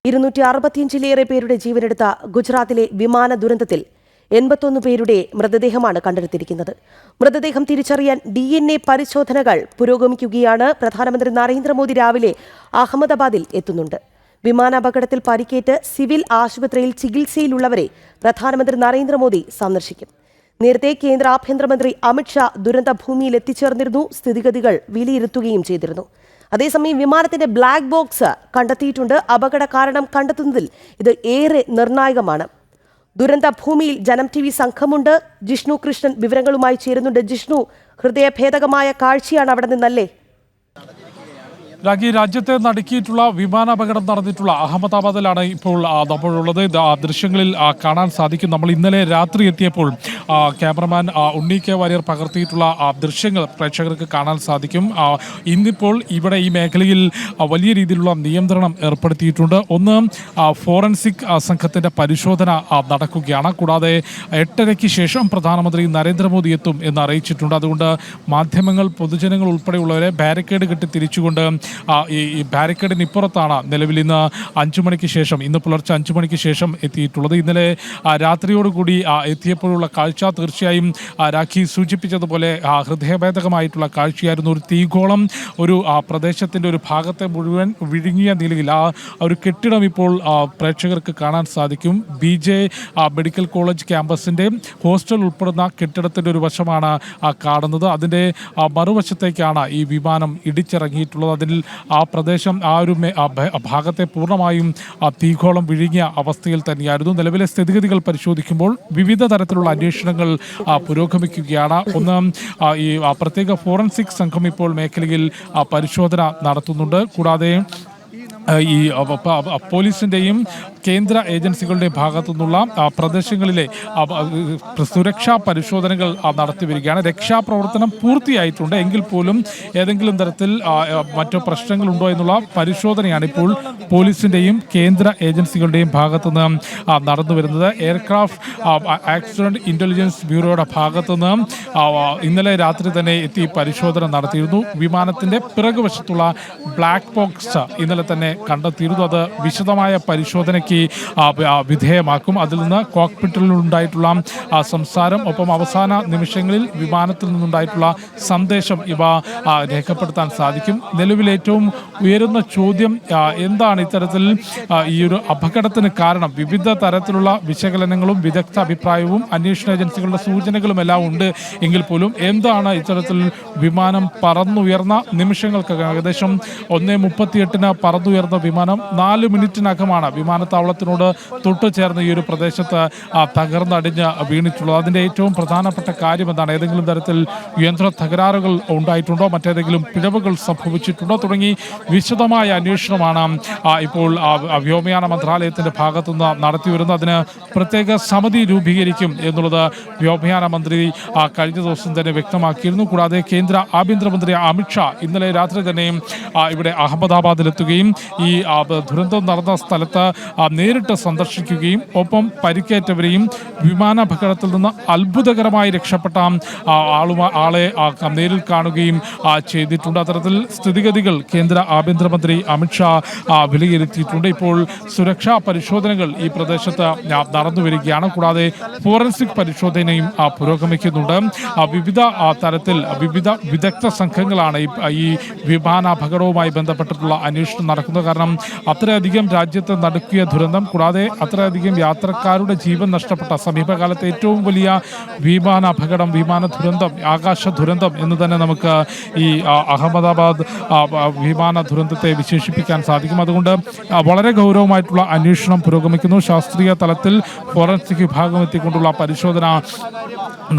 265 പേരുടെ ജീവനെടുത്ത ഗുജറാത്തിലെ വിമാന ദുരന്തത്തിൽ 81 പേരുടെ മൃതദേഹമാണ് കണ്ടെടുത്തിരിക്കുന്നത്. മൃതദേഹം തിരിച്ചറിയാൻ DNA പരിശോധനകൾ പുരോഗമിക്കുകയാണ്. പ്രധാനമന്ത്രി നരേന്ദ്രമോദി രാവിലെ അഹമ്മദാബാദിൽ എത്തുന്നുണ്ട്. വിമാനാപകടത്തിൽ പരിക്കേറ്റ് സിവിൽ ആശുപത്രിയിൽ ചികിത്സയിലുള്ളവരെ പ്രധാനമന്ത്രി നരേന്ദ്രമോദി സന്ദർശിക്കും. നേരത്തെ കേന്ദ്ര ആഭ്യന്തരമന്ത്രി അമിത്ഷാ ദുരന്ത ഭൂമിയിൽ എത്തിച്ചേർന്നിരുന്നു. സ്ഥിതിഗതികൾ വിലയിരുത്തുകയും ചെയ്തിരുന്നു. അതേസമയം വിമാനത്തിന്റെ ബ്ലാക്ക് ബോക്സ് കണ്ടെത്തിയിട്ടുണ്ട്. അപകട കാരണം കണ്ടെത്തുന്നതിൽ ഇത് ഏറെ നിർണായകമാണ്. ദുരന്ത ഭൂമിയിൽ ജനം TV സംഘമുണ്ട്. ജിഷ്ണു കൃഷ്ണൻ വിവരങ്ങളുമായി ചേരുന്നുണ്ട്. ജിഷ്ണു, ഹൃദയഭേദകമായ കാഴ്ചയാണ് അവിടെ നിന്നല്ലേ? രാജ്യത്തെ നടുക്കിയിട്ടുള്ള വിമാനാപകടം നടന്നിട്ടുള്ള അഹമ്മദാബാദിലാണ് ഇപ്പോൾ നമ്മളുള്ളത്. ദൃശ്യങ്ങളിൽ കാണാൻ സാധിക്കും. നമ്മൾ ഇന്നലെ രാത്രി എത്തിയപ്പോൾ ക്യാമറമാൻ ഉണ്ണി കെ വാര്യർ പകർത്തിയിട്ടുള്ള ദൃശ്യങ്ങൾ പ്രേക്ഷകർക്ക് കാണാൻ സാധിക്കും. ഇന്നിപ്പോൾ ഇവിടെ ഈ മേഖലയിൽ വലിയ രീതിയിലുള്ള നിയന്ത്രണം ഏർപ്പെടുത്തിയിട്ടുണ്ട്. ഒന്ന്, ഫോറൻസിക് സംഘത്തിന്റെ പരിശോധന നടക്കുകയാണ്. കൂടാതെ 8:30 ശേഷം പ്രധാനമന്ത്രി നരേന്ദ്രമോദി എത്തും എന്ന് അറിയിച്ചിട്ടുണ്ട്. അതുകൊണ്ട് മാധ്യമങ്ങൾ, പൊതുജനങ്ങൾ ഉൾപ്പെടെയുള്ളവരെ ബാരിക്കേഡ് കെട്ടി തിരിച്ചുകൊണ്ട് ഈ ബാരിക്കേഡിന് ഇപ്പുറത്താണ് നിലവിൽ ഇന്ന് 5 മണിക്ക് ശേഷം, ഇന്ന് പുലർച്ചെ 5 മണിക്ക് ശേഷം എത്തിയിട്ടുള്ളത്. ഇന്നലെ രാത്രിയോടുകൂടി എത്തിയപ്പോഴുള്ള കാഴ്ച തീർച്ചയായും രാഖി സൂചിപ്പിച്ചതുപോലെ ഹൃദയഭേദകമായിട്ടുള്ള കാഴ്ചയായിരുന്നു. ഒരു തീഗോളം ഒരു പ്രദേശത്തിൻ്റെ ഒരു ഭാഗത്തെ മുഴുവൻ വിഴുങ്ങിയ നിലയിൽ ആ ഒരു കെട്ടിടം ഇപ്പോൾ പ്രേക്ഷകർക്ക് കാണാൻ സാധിക്കും. BJ മെഡിക്കൽ കോളേജ് ക്യാമ്പസിൻ്റെ ഹോസ്റ്റൽ ഉൾപ്പെടുന്ന കെട്ടിടത്തിൻ്റെ ഒരു വശമാണ് കാണുന്നത്. അതിൻ്റെ മറുവശത്തേക്കാണ് ഈ വിമാനം ഇടിച്ചിറങ്ങിയിട്ടുള്ളത്. അതിൽ ആ പ്രദേശം, ആ ഒരു ഭാഗത്തെ പൂർണ്ണമായും തീഗോളം വിഴുങ്ങിയ അവസ്ഥയിൽ തന്നെയായിരുന്നു. നിലവിലെ സ്ഥിതിഗതികൾ പരിശോധിക്കുമ്പോൾ വിവിധ തരത്തിലുള്ള അന്വേഷണങ്ങൾ പുരോഗമിക്കുകയാണ്. ഒന്ന്, ഈ പ്രത്യേക ഫോറൻസിക് സംഘം ഇപ്പോൾ മേഖലയിൽ പരിശോധന നടത്തുന്നുണ്ട്. കൂടാതെ ഈ പോലീസിൻ്റെയും കേന്ദ്ര ഏജൻസികളുടെ ഭാഗത്തു നിന്നുള്ള പ്രദേശങ്ങളിലെ സുരക്ഷാ പരിശോധനകൾ നടത്തി വരികയാണ്. രക്ഷാപ്രവർത്തനം പൂർത്തിയായിട്ടുണ്ട്. എങ്കിൽ പോലും ഏതെങ്കിലും തരത്തിൽ മറ്റു പ്രശ്നങ്ങളുണ്ടോ എന്നുള്ള പരിശോധനയാണ് ഇപ്പോൾ പോലീസിൻ്റെയും കേന്ദ്ര ഏജൻസികളുടെയും ഭാഗത്തുനിന്ന് നടന്നു വരുന്നത്. എയർക്രാഫ്റ്റ് ആക്സിഡന്റ് ഇന്റലിജൻസ് ബ്യൂറോയുടെ ഭാഗത്തുനിന്ന് ഇന്നലെ രാത്രി തന്നെ എത്തി പരിശോധന നടത്തിയിരുന്നു. വിമാനത്തിൻ്റെ പിറകുവശത്തുള്ള ബ്ലാക്ക് ബോക്സ് ഇന്നലെ തന്നെ കണ്ടെത്തിയിരുന്നു. അത് വിശദമായ പരിശോധനയ്ക്ക് വിധേയമാക്കും. അതിൽ നിന്ന് കോക്പിറ്റിലുണ്ടായിട്ടുള്ള സംസാരം, ഒപ്പം അവസാന നിമിഷങ്ങളിൽ വിമാനത്തിൽ നിന്നുണ്ടായിട്ടുള്ള സന്ദേശം ഇവ രേഖപ്പെടുത്താൻ സാധിക്കും. നിലവിൽ ഏറ്റവും ഉയരുന്ന ചോദ്യം എന്താണ് ഇത്തരത്തിൽ ഈ ഒരു അപകടത്തിന് കാരണം? വിവിധ തരത്തിലുള്ള വിശകലനങ്ങളും വിദഗ്ധ അഭിപ്രായവും അന്വേഷണ ഏജൻസികളുടെ സൂചനകളും എല്ലാം ഉണ്ട്. എങ്കിൽ പോലും എന്താണ് ഇത്തരത്തിൽ വിമാനം പറന്നുയർന്ന നിമിഷങ്ങൾക്കകം, ഏകദേശം 1:38 പറന്നുയർന്ന വിമാനം 4 മിനിറ്റിനകമാണ് വിമാനത്താവളത്തിനോട് തൊട്ടു ചേർന്ന് ഈ ഒരു പ്രദേശത്ത് തകർന്നടിഞ്ഞ് വീണിട്ടുള്ളത്. അതിൻ്റെ ഏറ്റവും പ്രധാനപ്പെട്ട കാര്യം എന്താണ്? ഏതെങ്കിലും തരത്തിൽ യന്ത്ര തകരാറുകൾ ഉണ്ടായിട്ടുണ്ടോ, മറ്റേതെങ്കിലും പിഴവുകൾ സംഭവിച്ചിട്ടുണ്ടോ തുടങ്ങി വിശദമായ അന്വേഷണമാണ് ഇപ്പോൾ വ്യോമയാന മന്ത്രാലയത്തിൻ്റെ ഭാഗത്തുനിന്ന് നടത്തിവരുന്നത്. അതിന് പ്രത്യേക സമിതി രൂപീകരിക്കും എന്നുള്ളത് വ്യോമയാന മന്ത്രി കഴിഞ്ഞ ദിവസം തന്നെ വ്യക്തമാക്കിയിരുന്നു. കൂടാതെ കേന്ദ്ര ആഭ്യന്തരമന്ത്രി അമിത്ഷാ ഇന്നലെ രാത്രി തന്നെയും ഇവിടെ അഹമ്മദാബാദിലെത്തുകയും ഈ ദുരന്തം നടന്ന സ്ഥലത്ത് നേരിട്ട് സന്ദർശിക്കുകയും ഒപ്പം പരിക്കേറ്റവരെയും വിമാനാപകടത്തിൽ നിന്ന് അത്ഭുതകരമായി രക്ഷപ്പെട്ട ആളെ നേരിൽ കാണുകയും ചെയ്തിട്ടുണ്ട്. അത്തരത്തിൽ സ്ഥിതിഗതികൾ കേന്ദ്ര ആഭ്യന്തരമന്ത്രി അമിത്ഷാ വിലയിരുത്തിയിട്ടുണ്ട്. ഇപ്പോൾ സുരക്ഷാ പരിശോധനകൾ ഈ പ്രദേശത്ത് നടന്നു വരികയാണ്. കൂടാതെ ഫോറൻസിക് പരിശോധനയും പുരോഗമിക്കുന്നുണ്ട്. വിവിധ തരത്തിൽ വിവിധ വിദഗ്ധ സംഘങ്ങളാണ് ഈ വിമാനാപകടവുമായി ബന്ധപ്പെട്ടിട്ടുള്ള അന്വേഷണം നടക്കുന്നത്. കാരണം അത്രയധികം രാജ്യത്ത് നടുക്കിയ ദുരന്തം, കൂടാതെ അത്രയധികം യാത്രക്കാരുടെ ജീവൻ നഷ്ടപ്പെട്ട സമീപകാലത്തെ ഏറ്റവും വലിയ വിമാനാപകടം, വിമാന ദുരന്തം, ആകാശ ദുരന്തം എന്ന് തന്നെ നമുക്ക് ഈ അഹമ്മദാബാദ് വിമാന ദുരന്തത്തെ വിശേഷിപ്പിക്കാൻ സാധിക്കും. അതുകൊണ്ട് വളരെ ഗൗരവമായിട്ടുള്ള അന്വേഷണം പുരോഗമിക്കുന്നു. ശാസ്ത്രീയ തലത്തിൽ ഫോറൻസിക് വിഭാഗം എത്തിക്കൊണ്ടുള്ള പരിശോധന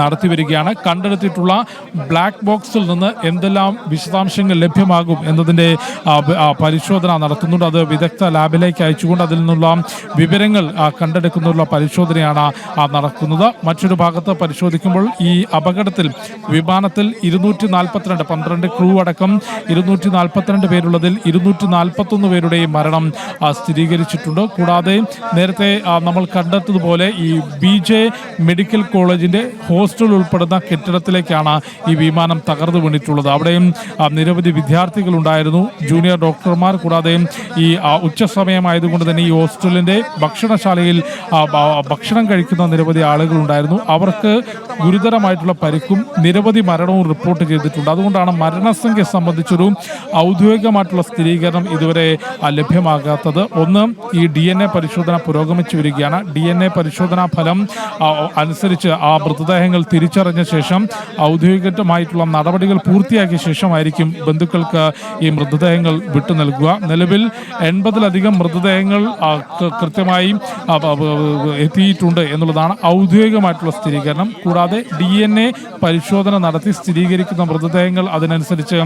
നടത്തി വരികയാണ്. കണ്ടെടുത്തിട്ടുള്ള ബ്ലാക്ക് ബോക്സിൽ നിന്ന് എന്തെല്ലാം വിശദാംശങ്ങൾ ലഭ്യമാകും എന്നതിൻ്റെ പരിശോധന നടത്തുന്നുണ്ട്. അത് വിദഗ്ധ ലാബിലേക്ക് അയച്ചുകൊണ്ട് അതിൽ നിന്നുള്ള വിവരങ്ങൾ കണ്ടെടുക്കുന്നതിനുള്ള പരിശോധനയാണ് നടക്കുന്നത്. മറ്റൊരു ഭാഗത്ത് പരിശോധിക്കുമ്പോൾ ഈ അപകടത്തിൽ വിമാനത്തിൽ 242 12 ക്രൂ അടക്കം 242 പേരുള്ളതിൽ 241 പേരുടെയും മരണം സ്ഥിരീകരിച്ചിട്ടുണ്ട്. കൂടാതെ നേരത്തെ നമ്മൾ കണ്ടെത്തതുപോലെ ഈ BJ മെഡിക്കൽ കോളേജിൻ്റെ ഹോസ്റ്റൽ ഉൾപ്പെടുന്ന കെട്ടിടത്തിലേക്കാണ് ഈ വിമാനം തകർന്നു വീണിട്ടുള്ളത്. അവിടെയും നിരവധി വിദ്യാർത്ഥികൾ ഉണ്ടായിരുന്നു, ജൂനിയർ ഡോക്ടർമാർ, കൂടാതെ ഈ ഉച്ച സമയമായതുകൊണ്ട് തന്നെ ഈ ഹോസ്റ്റലിൻ്റെ ഭക്ഷണശാലയിൽ ഭക്ഷണം കഴിക്കുന്ന നിരവധി ആളുകളുണ്ടായിരുന്നു. അവർക്ക് ഗുരുതരമായിട്ടുള്ള പരിക്കും നിരവധി മരണവും റിപ്പോർട്ട് ചെയ്തിട്ടുണ്ട്. അതുകൊണ്ടാണ് മരണസംഖ്യ സംബന്ധിച്ചൊരു ഔദ്യോഗികമായിട്ടുള്ള സ്ഥിരീകരണം ഇതുവരെ ലഭ്യമാകാത്തത്. ഒന്ന്, ഈ DNA പരിശോധന പുരോഗമിച്ചു വരികയാണ്. DNA പരിശോധനാ ഫലം അനുസരിച്ച് ആ മൃതദേഹങ്ങൾ തിരിച്ചറിഞ്ഞ ശേഷം ഔദ്യോഗികമായിട്ടുള്ള നടപടികൾ പൂർത്തിയാക്കിയ ശേഷമായിരിക്കും ബന്ധുക്കൾക്ക് ഈ മൃതദേഹങ്ങൾ വിട്ടു നൽകുക. നിലവിൽ 80-ലധികം മൃതദേഹങ്ങൾ കൃത്യമായി എത്തിയിട്ടുണ്ട് എന്നുള്ളതാണ് ഔദ്യോഗികമായിട്ടുള്ള സ്ഥിരീകരണം. കൂടാതെ DNA പരിശോധന നടത്തി സ്ഥിരീകരിക്കുന്ന മൃതദേഹങ്ങൾ അതിനനുസരിച്ച്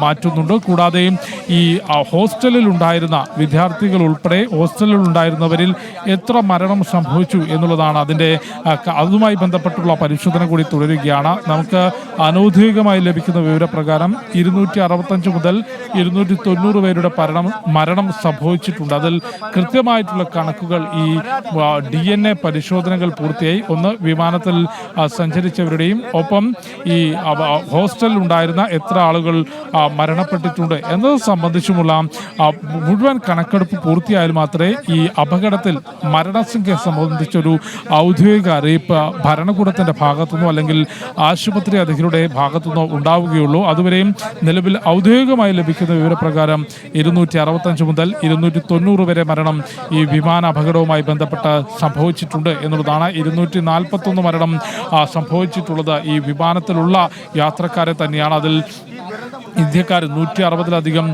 മാറ്റുന്നുണ്ട്. കൂടാതെ ഈ ഹോസ്റ്റലിൽ ഉണ്ടായിരുന്ന വിദ്യാർത്ഥികൾ ഉൾപ്പെടെ ഹോസ്റ്റലിൽ ഉണ്ടായിരുന്നവരിൽ എത്ര മരണം സംഭവിച്ചു എന്നുള്ളതാണ് അതുമായി ബന്ധപ്പെട്ടുള്ള പരിശോധന കൂടി തുടരുകയാണ്. നമുക്ക് അനൗദ്യോഗികമായി ലഭിക്കുന്ന വിവരപ്രകാരം 265 മുതൽ 290 പേരുടെ മരണം സംഭവിച്ചിട്ടുണ്ട്. അതിൽ കൃത്യമായിട്ടുള്ള കണക്കുകൾ ഈ DNA പരിശോധനകൾ പൂർത്തിയായി. ഒന്ന്, വിമാനത്തിൽ സഞ്ചരിച്ചവരുടെയും ഒപ്പം ഈ ഹോസ്റ്റലിൽ ഉണ്ടായിരുന്ന എത്ര ആളുകൾ മരണപ്പെട്ടിട്ടുണ്ട് എന്നത് സംബന്ധിച്ചുമുള്ള മുഴുവൻ കണക്കെടുപ്പ് പൂർത്തിയായാൽ മാത്രമേ ഈ അപകടത്തിൽ മരണസംഖ്യ സംബന്ധിച്ചൊരു ഔദ്യോഗിക അറിയിപ്പ് ഭരണകൂടത്തിന്റെ ഭാഗത്തുനിന്നോ അല്ലെങ്കിൽ ആശുപത്രി അധികൃതരുടെ ഭാഗത്തുനിന്നോ ഉണ്ടാവുകയുള്ളൂ. അതുവരെയും നിലവിൽ ഔദ്യോഗികമായി ലഭിക്കുന്ന വിവരപ്രകാരം 265 മുതൽ 290 വരെ മരണം ഈ വിമാന അപകടവുമായി ബന്ധപ്പെട്ട് സംഭവിച്ചിട്ടുണ്ട് എന്നുള്ളതാണ്. 241 മരണം സംഭവിച്ചിട്ടുള്ളത് ഈ വിമാനത്തിലുള്ള യാത്രക്കാരെ തന്നെയാണ്. അതിൽ ഇന്ത്യക്കാർ 160-ലധികം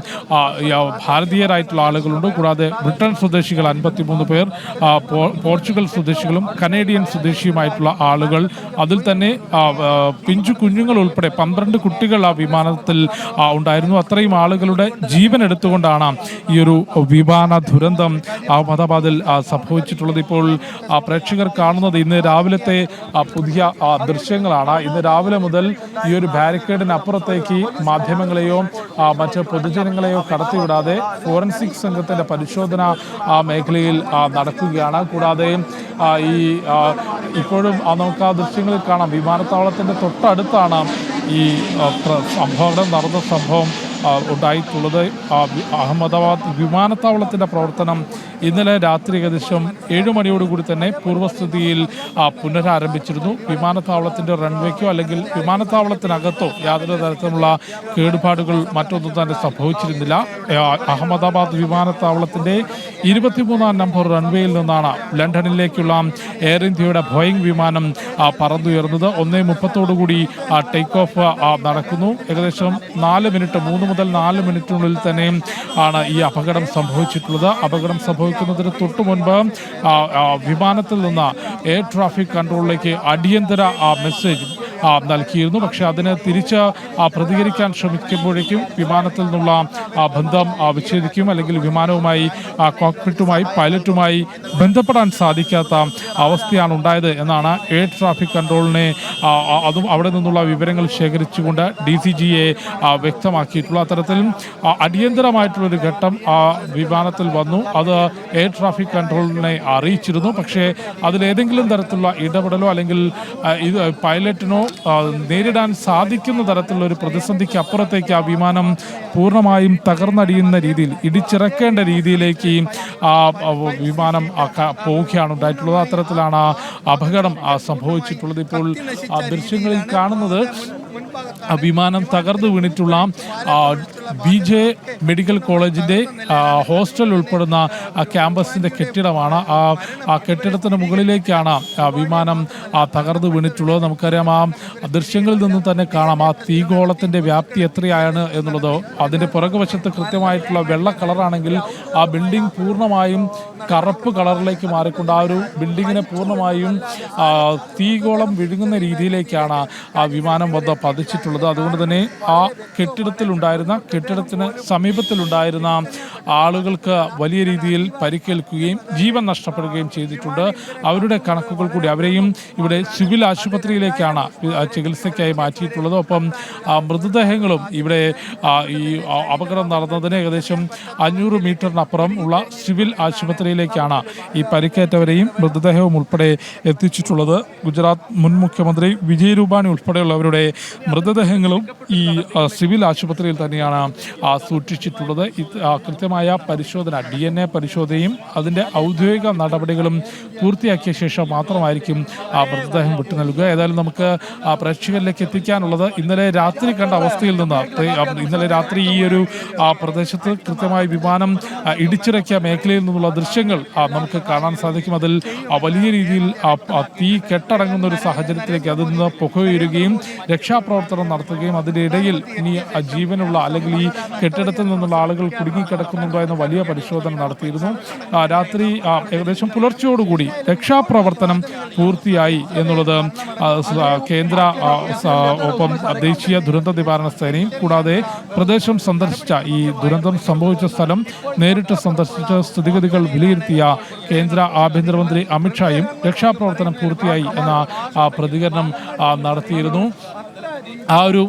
ഭാരതീയരായിട്ടുള്ള ആളുകളുണ്ട്. കൂടാതെ ബ്രിട്ടൻ സ്വദേശികൾ 53 പേർ, പോർച്ചുഗൽ സ്വദേശികളും കനേഡിയൻ സ്വദേശിയുമായിട്ടുള്ള ആളുകൾ, അതിൽ തന്നെ പിഞ്ചു കുഞ്ഞുങ്ങൾ ഉൾപ്പെടെ 12 കുട്ടികൾ ആ വിമാനത്തിൽ ഉണ്ടായിരുന്നു. അത്രയും ആളുകളുടെ ജീവൻ എടുത്തുകൊണ്ടാണ് ഈ ഒരു വിമാന ദുരന്തം അഹമ്മദാബാദിൽ സംഭവിച്ചിട്ടുള്ളത്. ഇപ്പോൾ പ്രേക്ഷകർ കാണുന്നത് ഇന്ന് രാവിലത്തെ പുതിയ ദൃശ്യങ്ങളാണ്. ഇന്ന് രാവിലെ മുതൽ ഈ ഒരു ബാരിക്കേഡിനപ്പുറത്തേക്ക് മാധ്യമങ്ങളെയോ മറ്റ് പൊതുജനങ്ങളെയോ കടത്തിവിടാതെ ഫോറൻസിക് സംഘത്തിന്റെ പരിശോധന മേഖലയിൽ നടക്കുകയാണ്. കൂടാതെ ഇപ്പോഴും നമുക്ക് ആ ദൃശ്യങ്ങളിൽ കാണാം, വിമാനത്താവളത്തിന്റെ തൊട്ടടുത്താണ് ഈ അപകടം നടന്ന സംഭവം ഉണ്ടായിട്ടുള്ളത്. അഹമ്മദാബാദ് വിമാനത്താവളത്തിൻ്റെ പ്രവർത്തനം ഇന്നലെ രാത്രി ഏകദേശം 7 മണിയോടുകൂടി തന്നെ പൂർവ്വസ്ഥിതിയിൽ പുനരാരംഭിച്ചിരുന്നു. വിമാനത്താവളത്തിൻ്റെ റൺവേക്കോ അല്ലെങ്കിൽ വിമാനത്താവളത്തിനകത്തോ യാതൊരു തരത്തിലുള്ള കേടുപാടുകൾ മറ്റൊന്നും തന്നെ സംഭവിച്ചിരുന്നില്ല. അഹമ്മദാബാദ് വിമാനത്താവളത്തിൻ്റെ 23-ാം നമ്പർ റൺവേയിൽ നിന്നാണ് ലണ്ടനിലേക്കുള്ള എയർ ഇന്ത്യയുടെ ബോയിങ് വിമാനം പറന്നുയർന്നത്. 1:30 ടേക്ക് ഓഫ് നടക്കുന്നു. ഏകദേശം 3 മുതൽ 4 മിനിറ്റിനുള്ളിൽ തന്നെ ആണ് ഈ അപകടം സംഭവിച്ചിട്ടുള്ളത്. അപകടം സംഭവിക്കുന്നതിന് തൊട്ടു മുൻപ് വിമാനത്തിൽ നിന്ന് എയർ ട്രാഫിക് കൺട്രോളിലേക്ക് അടിയന്തര മെസ്സേജ് നൽകിയിരുന്നു. പക്ഷേ അതിന് തിരിച്ച് പ്രതികരിക്കാൻ ശ്രമിക്കുമ്പോഴേക്കും വിമാനത്തിൽ നിന്നുള്ള ബന്ധം വിച്ഛേദിക്കും, അല്ലെങ്കിൽ വിമാനവുമായി കോക്പിറ്റുമായി പൈലറ്റുമായി ബന്ധപ്പെടാൻ സാധിക്കാത്ത അവസ്ഥയാണ് ഉണ്ടായത് എന്നാണ് എയർ ട്രാഫിക് കൺട്രോളിനെ അതും അവിടെ നിന്നുള്ള വിവരങ്ങൾ ശേഖരിച്ചുകൊണ്ട് DCGയെ വ്യക്തമാക്കിയിട്ടുള്ള അത്തരത്തിൽ അടിയന്തരമായിട്ടുള്ളൊരു ഘട്ടം വിമാനത്തിൽ വന്നു. അത് എയർ ട്രാഫിക് കൺട്രോളിനെ അറിയിച്ചിരുന്നു. പക്ഷേ അതിലേതെങ്കിലും തരത്തിലുള്ള ഇടപെടലോ അല്ലെങ്കിൽ ഇത് പൈലറ്റിനോ നേരിടാൻ സാധിക്കുന്ന തരത്തിലുള്ള ഒരു പ്രതിസന്ധിക്ക് അപ്പുറത്തേക്ക് ആ വിമാനം പൂർണ്ണമായും തകർന്നടിയുന്ന രീതിയിൽ ഇടിച്ചിറക്കേണ്ട രീതിയിലേക്ക് വിമാനം പോവുകയാണ് ഉണ്ടായിട്ടുള്ളത്. അത്തരത്തിലാണ് അപകടം സംഭവിച്ചിട്ടുള്ളത്. ഇപ്പോൾ ദൃശ്യങ്ങളിൽ കാണുന്നത് വിമാനം തകർന്നു വീണിട്ടുള്ള BJ മെഡിക്കൽ കോളേജിൻ്റെ ഹോസ്റ്റൽ ഉൾപ്പെടുന്ന ക്യാമ്പസിൻ്റെ കെട്ടിടമാണ്. ആ കെട്ടിടത്തിന് മുകളിലേക്കാണ് വിമാനം തകർന്നു വീണിട്ടുള്ളത്. നമുക്കറിയാം, ആ ദൃശ്യങ്ങളിൽ നിന്ന് തന്നെ കാണാം ആ തീഗോളത്തിൻ്റെ വ്യാപ്തി എത്രയാണ് എന്നുള്ളത്. അതിൻ്റെ പുറകുവശത്ത് കൃത്യമായിട്ടുള്ള വെള്ള കളറാണെങ്കിൽ ആ ബിൽഡിംഗ് പൂർണ്ണമായും കറുപ്പ് കളറിലേക്ക് മാറിക്കൊണ്ട് ആ ഒരു ബിൽഡിങ്ങിനെ പൂർണ്ണമായും തീഗോളം വിഴുങ്ങുന്ന രീതിയിലേക്കാണ് ആ വിമാനം വന്ന് പതിച്ചിട്ടുള്ളത്. അതുകൊണ്ട് തന്നെ ആ കെട്ടിടത്തിന് സമീപത്തിലുണ്ടായിരുന്ന ആളുകൾക്ക് വലിയ രീതിയിൽ പരിക്കേൽക്കുകയും ജീവൻ നഷ്ടപ്പെടുകയും ചെയ്തിട്ടുണ്ട്. അവരുടെ കണക്കുകൾ കൂടി അവരെയും ഇവിടെ സിവിൽ ആശുപത്രിയിലേക്കാണ് ചികിത്സയ്ക്കായി മാറ്റിയിട്ടുള്ളത്. ഒപ്പം മൃതദേഹങ്ങളും ഇവിടെ ഈ അപകടം നടന്നതിന് ഏകദേശം 500 മീറ്ററിനപ്പുറം ഉള്ള സിവിൽ ആശുപത്രിയിലേക്കാണ് ഈ പരിക്കേറ്റവരെയും മൃതദേഹവും ഉൾപ്പെടെ എത്തിച്ചിട്ടുള്ളത്. ഗുജറാത്ത് മുൻ മുഖ്യമന്ത്രി വിജയ് രൂപാണി ഉൾപ്പെടെയുള്ളവരുടെ മൃതദേഹങ്ങളും ഈ സിവിൽ ആശുപത്രിയിൽ തന്നെയാണ് സൂക്ഷിച്ചിട്ടുള്ളത്. കൃത്യമായ പരിശോധന DNA പരിശോധനയും അതിൻ്റെ ഔദ്യോഗിക നടപടികളും പൂർത്തിയാക്കിയ ശേഷം മാത്രമായിരിക്കും മൃതദേഹം വിട്ടു നൽകുക. ഏതായാലും നമുക്ക് പ്രേക്ഷകരിലേക്ക് എത്തിക്കാനുള്ളത് ഇന്നലെ രാത്രി കണ്ട അവസ്ഥയിൽ നിന്ന് ഇന്നലെ രാത്രി ഈ ഒരു പ്രദേശത്ത് കൃത്യമായി വിമാനം ഇടിച്ചിറക്കിയ മേഖലയിൽ നിന്നുള്ള ദൃശ്യങ്ങൾ നമുക്ക് കാണാൻ സാധിക്കും. അതിൽ വലിയ രീതിയിൽ തീ കെട്ടടങ്ങുന്ന ഒരു സാഹചര്യത്തിലേക്ക് അതിൽ നിന്ന് പുകയുയരുകയും രക്ഷാപ്രവർത്തനം നടത്തുകയും അതിൻ്റെ ഇടയിൽ ഇനി ജീവനുള്ള അല്ലെങ്കിൽ ഈ കെട്ടിടത്തിൽ നിന്നുള്ള ആളുകൾ കുടുങ്ങിക്കിടക്കുന്നുണ്ടോ എന്ന വലിയ പരിശോധന നടത്തിയിരുന്നു. രാത്രി ഏകദേശം പുലർച്ചയോടുകൂടി രക്ഷാപ്രവർത്തനം പൂർത്തിയായി എന്നുള്ളത് കേന്ദ്ര ഒപ്പം ദേശീയ ദുരന്ത നിവാരണ സേനയും കൂടാതെ പ്രദേശം സന്ദർശിച്ച ഈ ദുരന്തം സംഭവിച്ച സ്ഥലം നേരിട്ട് സന്ദർശിച്ച സ്ഥിതിഗതികൾ വിലയിരുത്തിയ കേന്ദ്ര ആഭ്യന്തരമന്ത്രി അമിത്ഷായും രക്ഷാപ്രവർത്തനം പൂർത്തിയായി എന്ന പ്രതികരണം നടത്തിയിരുന്നു. ആ ഒരു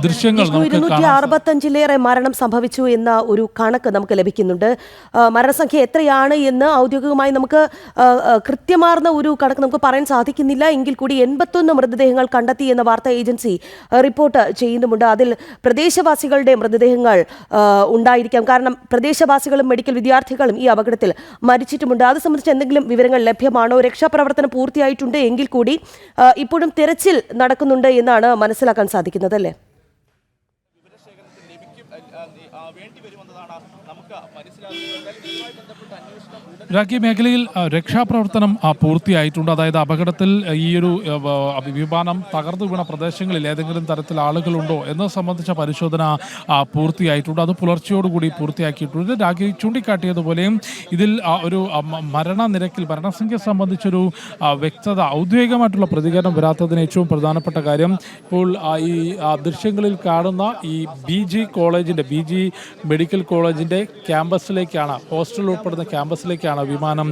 ദൃശ്യങ്ങൾ 265-ലേറെ മരണം സംഭവിച്ചു എന്ന ഒരു കണക്ക് നമുക്ക് ലഭിക്കുന്നുണ്ട്. മരണസംഖ്യ എത്രയാണ് എന്ന് ഔദ്യോഗികമായി നമുക്ക് കൃത്യമാർന്ന ഒരു കണക്ക് നമുക്ക് പറയാൻ സാധിക്കുന്നില്ല. എങ്കിൽ കൂടി 81 മൃതദേഹങ്ങൾ കണ്ടെത്തി എന്ന വാർത്താ ഏജൻസി റിപ്പോർട്ട് ചെയ്യുന്നുമുണ്ട്. അതിൽ പ്രദേശവാസികളുടെ മൃതദേഹങ്ങൾ ഉണ്ടായിരിക്കാം. കാരണം പ്രദേശവാസികളും മെഡിക്കൽ വിദ്യാർത്ഥികളും ഈ അപകടത്തിൽ മരിച്ചിട്ടുമുണ്ട്. അത് സംബന്ധിച്ച് എന്തെങ്കിലും വിവരങ്ങൾ ലഭ്യമാണോ? രക്ഷാപ്രവർത്തനം പൂർത്തിയായിട്ടുണ്ട് എങ്കിൽ കൂടി ഇപ്പോഴും തിരച്ചിൽ നടക്കുന്നുണ്ട് എന്നാണ് മനസ്സിലാക്കാൻ സാധിക്കുന്നത്, അല്ലേ? രാഖി, മേഖലയിൽ രക്ഷാപ്രവർത്തനം പൂർത്തിയായിട്ടുണ്ട്. അതായത് അപകടത്തിൽ ഈ ഒരു വിമാനം തകർന്നു വീണ പ്രദേശങ്ങളിൽ ഏതെങ്കിലും തരത്തിൽ ആളുകളുണ്ടോ എന്നത് സംബന്ധിച്ച പരിശോധന പൂർത്തിയായിട്ടുണ്ട്. അത് പുലർച്ചയോടുകൂടി പൂർത്തിയാക്കിയിട്ടുണ്ട്. രാഖി ചൂണ്ടിക്കാട്ടിയതുപോലെയും ഇതിൽ ഒരു മരണസംഖ്യ സംബന്ധിച്ചൊരു വ്യക്തത ഔദ്യോഗികമായിട്ടുള്ള പ്രതികരണം വരാത്തതിന് ഏറ്റവും പ്രധാനപ്പെട്ട കാര്യം ഇപ്പോൾ ഈ ദൃശ്യങ്ങളിൽ കാണുന്ന ഈ BG മെഡിക്കൽ കോളേജിൻ്റെ ക്യാമ്പസിലേക്കാണ്, ഹോസ്റ്റൽ ഉൾപ്പെടുന്ന ക്യാമ്പസിലേക്കാണ് വിമാനം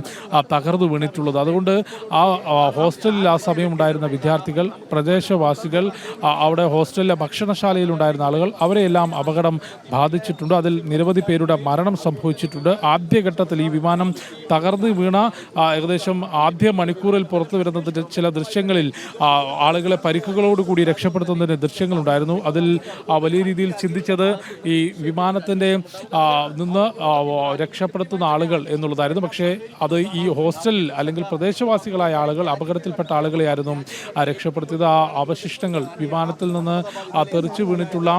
തകർന്നു വീണിട്ടുള്ളത്. അതുകൊണ്ട് ആ ഹോസ്റ്റലിൽ ആ സമയം ഉണ്ടായിരുന്ന വിദ്യാർത്ഥികൾ, പ്രദേശവാസികൾ, അവിടെ ഹോസ്റ്റലിലെ ഭക്ഷണശാലയിൽ ഉണ്ടായിരുന്ന ആളുകൾ, അവരെയെല്ലാം അപകടം ബാധിച്ചിട്ടുണ്ട്. അതിൽ നിരവധി പേരുടെ മരണം സംഭവിച്ചിട്ടുണ്ട്. ആദ്യഘട്ടത്തിൽ ഈ വിമാനം തകർന്നു വീണ ഏകദേശം ആദ്യ മണിക്കൂറിൽ പുറത്തു വരുന്ന ചില ദൃശ്യങ്ങളിൽ ആളുകളെ പരിക്കുകളോടുകൂടി രക്ഷപ്പെടുത്തുന്നതിന് ദൃശ്യങ്ങളുണ്ടായിരുന്നു. അതിൽ വലിയ രീതിയിൽ ചിന്തിച്ചത് ഈ വിമാനത്തിൻ്റെ നിന്ന് രക്ഷപ്പെടുത്തുന്ന ആളുകൾ എന്നുള്ളതായിരുന്നു. പക്ഷേ അത് ഈ ഹോസ്റ്റലിൽ അല്ലെങ്കിൽ പ്രദേശവാസികളായ ആളുകൾ, അപകടത്തിൽപ്പെട്ട ആളുകളെയായിരുന്നു രക്ഷപ്പെടുത്തിയത്. ആ അവശിഷ്ടങ്ങൾ വിമാനത്തിൽ നിന്ന് തെറിച്ചു വീണിട്ടുള്ള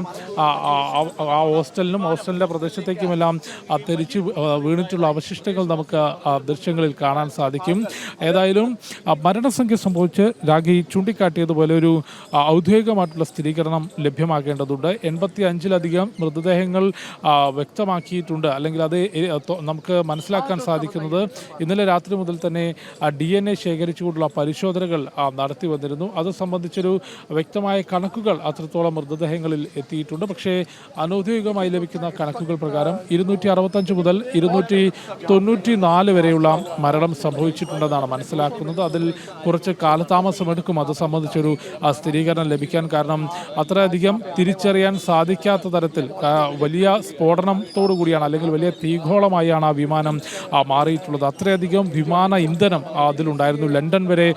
ആ ഹോസ്റ്റലിൻ്റെ പ്രദേശത്തേക്കുമെല്ലാം തെറിച്ചു വീണിട്ടുള്ള അവശിഷ്ടങ്ങൾ നമുക്ക് ദൃശ്യങ്ങളിൽ കാണാൻ സാധിക്കും. ഏതായാലും മരണസംഖ്യ സംഭവിച്ച് രാഖി ചൂണ്ടിക്കാട്ടിയതുപോലെ ഒരു ഔദ്യോഗികമായിട്ടുള്ള സ്ഥിരീകരണം ലഭ്യമാക്കേണ്ടതുണ്ട്. 85-ലധികം മൃതദേഹങ്ങൾ വ്യക്തമാക്കിയിട്ടുണ്ട്. അല്ലെങ്കിൽ അത് നമുക്ക് മനസ്സിലാക്കാൻ സാധിക്കുന്നത് ഇന്നലെ രാത്രി മുതൽ തന്നെ DNA ശേഖരിച്ചുകൊണ്ടുള്ള പരിശോധനകൾ നടത്തി വന്നിരുന്നു. അത് സംബന്ധിച്ചൊരു വ്യക്തമായ കണക്കുകൾ അത്രത്തോളം മൃതദേഹങ്ങളിൽ എത്തിയിട്ടുണ്ട്. പക്ഷേ അനൗദ്യോഗികമായി ലഭിക്കുന്ന കണക്കുകൾ പ്രകാരം 265 മുതൽ 294 വരെയുള്ള മരണം സംഭവിച്ചിട്ടുണ്ടെന്നാണ് മനസ്സിലാക്കുന്നത്. അതിൽ കുറച്ച് കാലതാമസമെടുക്കും അത് സംബന്ധിച്ചൊരു സ്ഥിരീകരണം ലഭിക്കാൻ. കാരണം അത്രയധികം തിരിച്ചറിയാൻ സാധിക്കാത്ത തരത്തിൽ വലിയ സ്ഫോടനത്തോടു കൂടിയാണ്, അല്ലെങ്കിൽ വലിയ തീഗോളമായാണ് ആ വിമാനം മാറിയിട്ടുള്ളത്. അത്രയധികം വിമാന ഇന്ധനം അതിലുണ്ടായിരുന്നു. ലണ്ടൻ വരെ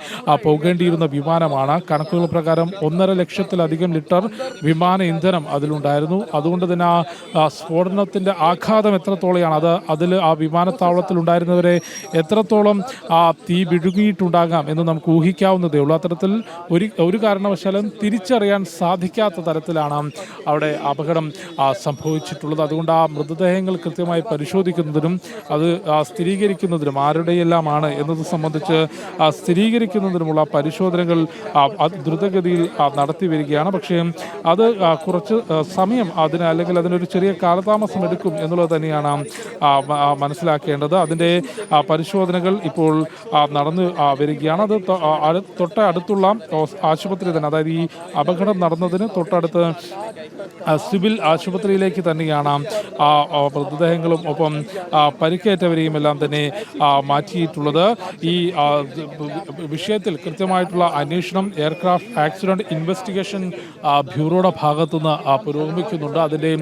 പോകേണ്ടിയിരുന്ന വിമാനമാണ്. കണക്കുകൾ പ്രകാരം 1.5 ലക്ഷത്തിലധികം ലിറ്റർ വിമാന ഇന്ധനം അതിലുണ്ടായിരുന്നു. അതുകൊണ്ട് തന്നെ ആ സ്ഫോടനത്തിൻ്റെ ആഘാതം എത്രത്തോളമാണ്, അതിൽ ആ വിമാനത്താവളത്തിൽ ഉണ്ടായിരുന്നവരെ എത്രത്തോളം തീ വിഴുങ്ങിയിട്ടുണ്ടാകാം എന്ന് നമുക്ക് ഊഹിക്കാവുന്നതേ ഉള്ളൂ. അത്തരത്തിൽ ഒരു കാരണവശാലും തിരിച്ചറിയാൻ സാധിക്കാത്ത തരത്തിലാണ് അവിടെ അപകടം സംഭവിച്ചിട്ടുള്ളത്. അതുകൊണ്ട് ആ മൃതദേഹങ്ങൾ കൃത്യമായി പരിശോധിക്കുന്നതിനും അത് സ്ഥിരീകരിക്കുന്നതിനും ആരുടെയെല്ലാമാണ് എന്നത് സംബന്ധിച്ച് സ്ഥിരീകരിക്കുന്നതിനുമുള്ള പരിശോധനകൾ ദ്രുതഗതിയിൽ നടത്തി വരികയാണ്. പക്ഷേ അത് കുറച്ച് സമയം അല്ലെങ്കിൽ അതിനൊരു ചെറിയ കാലതാമസം എടുക്കും എന്നുള്ളത് തന്നെയാണ് മനസ്സിലാക്കേണ്ടത്. അതിൻ്റെ പരിശോധനകൾ ഇപ്പോൾ നടന്നു വരികയാണ്. അത് തൊട്ടടുത്തുള്ള ആശുപത്രി തന്നെ, അതായത് ഈ അപകടം നടന്നതിന് തൊട്ടടുത്ത് സിവിൽ ആശുപത്രിയിലേക്ക് തന്നെയാണ് മൃതദേഹങ്ങളും ഒപ്പം പരിക്കേറ്റവരെയും എല്ലാം തന്നെ മാറ്റിയിട്ടുള്ളത്. ഈ വിഷയത്തിൽ കൃത്യമായിട്ടുള്ള അന്വേഷണം എയർക്രാഫ്റ്റ് ആക്സിഡന്റ് ഇൻവെസ്റ്റിഗേഷൻ ബ്യൂറോയുടെ ഭാഗത്തുനിന്ന് പുരോഗമിക്കുന്നുണ്ട്. അതിൻ്റെ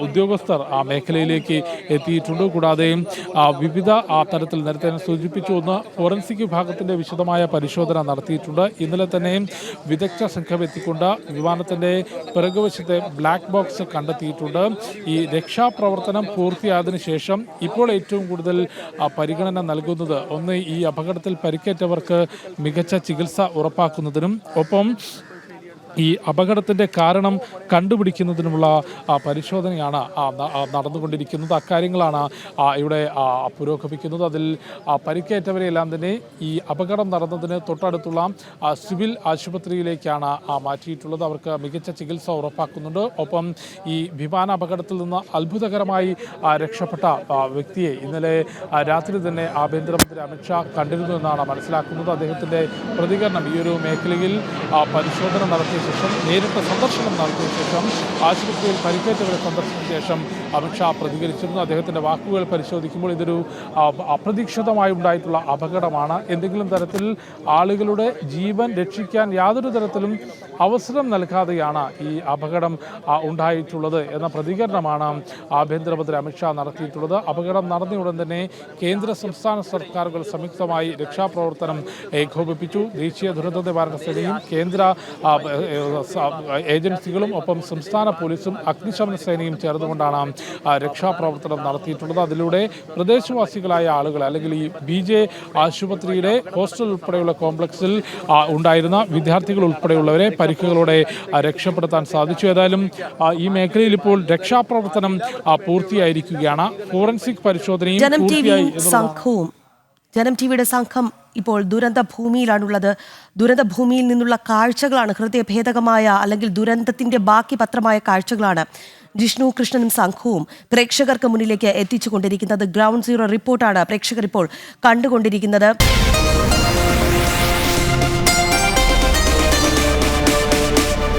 ഉദ്യോഗസ്ഥർ ആ മേഖലയിലേക്ക് എത്തിയിട്ടുണ്ട്. കൂടാതെ വിവിധ തരത്തിൽ നേരത്തെ സൂചിപ്പിച്ചു, ഒന്ന് ഫോറൻസിക് വിഭാഗത്തിൻ്റെ വിശദമായ പരിശോധന നടത്തിയിട്ടുണ്ട്. ഇന്നലെ തന്നെ വിദഗ്ധ സംഘം എത്തിക്കൊണ്ട് വിമാനത്തിൻ്റെ പിറകുവശത്തെ ബ്ലാക്ക് ബോക്സ് കണ്ടെത്തിയിട്ടുണ്ട്. ഈ രക്ഷാപ്രവർത്തനം പൂർത്തിയായതിനു ശേഷം ഇപ്പോൾ ഏറ്റവും കൂടുതൽ പരിഗണന നൽകുന്നത് ഒന്ന് ഈ അപകടത്തിൽ പരിക്കേറ്റവർക്ക് മികച്ച ചികിത്സ ഉറപ്പാക്കുന്നതിനും ഒപ്പം ഈ അപകടത്തിൻ്റെ കാരണം കണ്ടുപിടിക്കുന്നതിനുമുള്ള പരിശോധനയാണ് നടന്നുകൊണ്ടിരിക്കുന്നത്. അക്കാര്യങ്ങളാണ് ഇവിടെ പുരോഗമിക്കുന്നത്. അതിൽ പരിക്കേറ്റവരെയെല്ലാം തന്നെ ഈ അപകടം നടന്നതിന് തൊട്ടടുത്തുള്ള സിവിൽ ആശുപത്രിയിലേക്കാണ് മാറ്റിയിട്ടുള്ളത്. അവർക്ക് മികച്ച ചികിത്സ ഉറപ്പാക്കുന്നുണ്ട്. ഒപ്പം ഈ വിമാന അപകടത്തിൽ നിന്ന് അത്ഭുതകരമായി രക്ഷപ്പെട്ട വ്യക്തിയെ ഇന്നലെ രാത്രി തന്നെ ആഭ്യന്തരമന്ത്രി അമിത്ഷാ കണ്ടിരുന്നു എന്നാണ് മനസ്സിലാക്കുന്നത്. അദ്ദേഹത്തിൻ്റെ പ്രതികരണം ഈ ഒരു മേഖലയിൽ പരിശോധന നടത്തിയ ശേഷം, നേരിട്ട് സന്ദർശനം നടത്തിയ ശേഷം, ആശുപത്രിയിൽ പരിക്കേറ്റവരെ സന്ദർശിച്ച ശേഷം അമിത്ഷാ പ്രതികരിച്ചിരുന്നു. അദ്ദേഹത്തിൻ്റെ വാക്കുകൾ പരിശോധിക്കുമ്പോൾ ഇതൊരു അപ്രതീക്ഷിതമായി ഉണ്ടായിട്ടുള്ള അപകടമാണ്. എന്തെങ്കിലും തരത്തിൽ ആളുകളുടെ ജീവൻ രക്ഷിക്കാൻ യാതൊരു തരത്തിലും അവസരം നൽകാതെയാണ് ഈ അപകടം ഉണ്ടായിട്ടുള്ളത് എന്ന പ്രതികരണമാണ് ആഭ്യന്തരമന്ത്രി അമിത്ഷാ നടത്തിയിട്ടുള്ളത്. അപകടം നടന്ന ഉടൻ തന്നെ കേന്ദ്ര സംസ്ഥാന സർക്കാരുകൾ സംയുക്തമായി രക്ഷാപ്രവർത്തനം ഏകോപിപ്പിച്ചു. ദേശീയ ദുരന്ത നിവാരണ സേനയും കേന്ദ്ര ഏജൻസികളും ഒപ്പം സംസ്ഥാന പോലീസും അഗ്നിശമന സേനയും ചേർന്നുകൊണ്ടാണ് രക്ഷാപ്രവർത്തനം നടത്തിയിട്ടുള്ളത്. അതിലൂടെ പ്രദേശവാസികളായ ആളുകൾ അല്ലെങ്കിൽ ഈ BJ ആശുപത്രിയുടെ ഹോസ്റ്റൽ ഉൾപ്പെടെയുള്ള കോംപ്ലക്സിൽ ഉണ്ടായിരുന്ന വിദ്യാർത്ഥികൾ ഉൾപ്പെടെയുള്ളവരെ പരിക്കുകളോടെ രക്ഷപ്പെടുത്താൻ സാധിച്ചു. ഏതായാലും ഈ മേഖലയിൽ ഇപ്പോൾ രക്ഷാപ്രവർത്തനം പൂർത്തിയായിരിക്കുകയാണ്. ഫോറൻസിക് പരിശോധനയും പൂർത്തിയായി. ജനം ടിവിയുടെ സംഘം ഇപ്പോൾ ദുരന്ത ഭൂമിയിലാണുള്ളത്. ദുരന്ത ഭൂമിയിൽ നിന്നുള്ള കാഴ്ചകളാണ്, ഹൃദയഭേദകമായ അല്ലെങ്കിൽ ദുരന്തത്തിന്റെ ബാക്കി പത്രമായ കാഴ്ചകളാണ് ജിഷ്ണു കൃഷ്ണനും സംഘവും പ്രേക്ഷകർക്ക് മുന്നിലേക്ക് എത്തിച്ചുകൊണ്ടിരിക്കുന്നത്. ഗ്രൗണ്ട് സീറോ റിപ്പോർട്ടാണ് പ്രേക്ഷകർ ഇപ്പോൾ കണ്ടുകൊണ്ടിരിക്കുന്നത്.